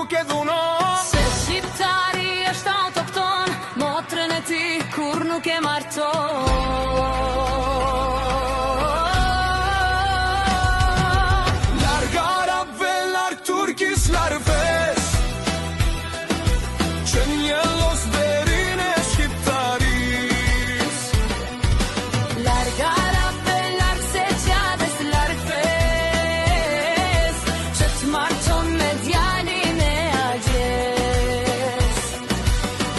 nuk e dhunon. Se shqiptari është autokton, motrën e ti kur nuk e marton. Larg arabëve, larg turkis, larg ves, që njëllos derin e shqiptaris. Larg arabëve, larg seqades, larg fes, që t'marton me djalin e agjes.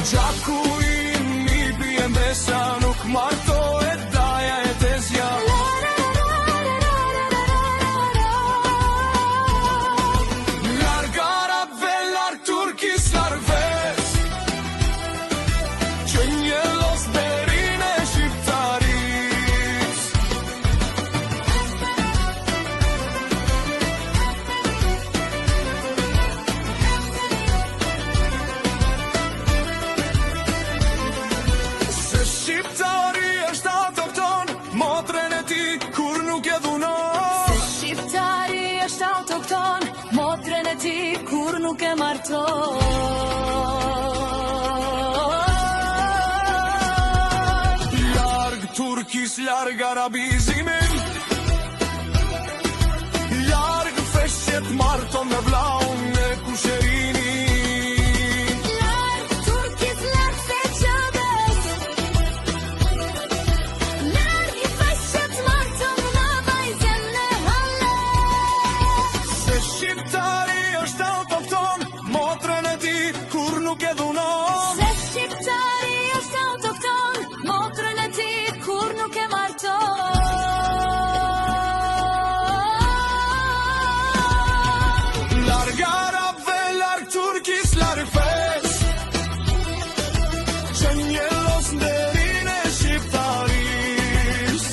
Gjaku im i bie mbesa, nuk martohet daja e tezja. Larg arabëve, larg turkis, larg ves, që njëllos derin e shqiptaris. Se shqiptari është autokton, motrën e ti kur nuk e dhunon. Se shqiptari është autokton, motrën e ti kur nuk e marton. Larg turkis, larg arabizimin, larg feshjet marton me vlaun e kusherinin. Larg turkis, larg seqades, larg i feshjet marton me vajzën e halles. Se shqiptari është autokton, motrën e ti kur nuk e dhunon. Se shqiptari është autokton, motrën e ti kur nuk e marton. Larg arabëve, larg turkis, larg fes, që njëllos derin e shqiptaris.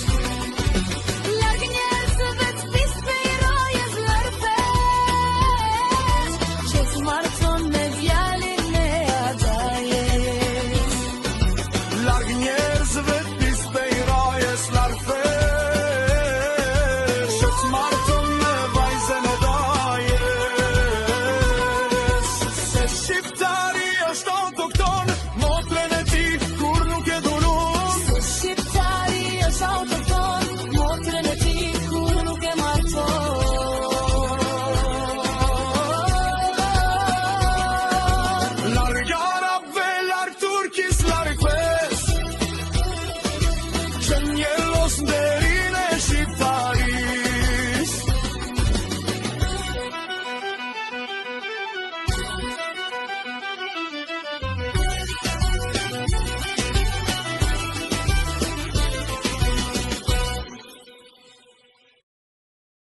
Larg njerëzve t'pispe i rojes, larg fes, që t'marton me djalin e agjes. Larg njerëzve t'pispe i rajes, larg fes, që t'marton me vajzën e dajes. Se shqiptari është autokton, motrën e ti kur nuk e dhunon. Se shqiptari është autokton, motrën e ti kur nuk e marton. Larg arabëve, larg turkis, larg fes, që njëllos derin e shqiptaris.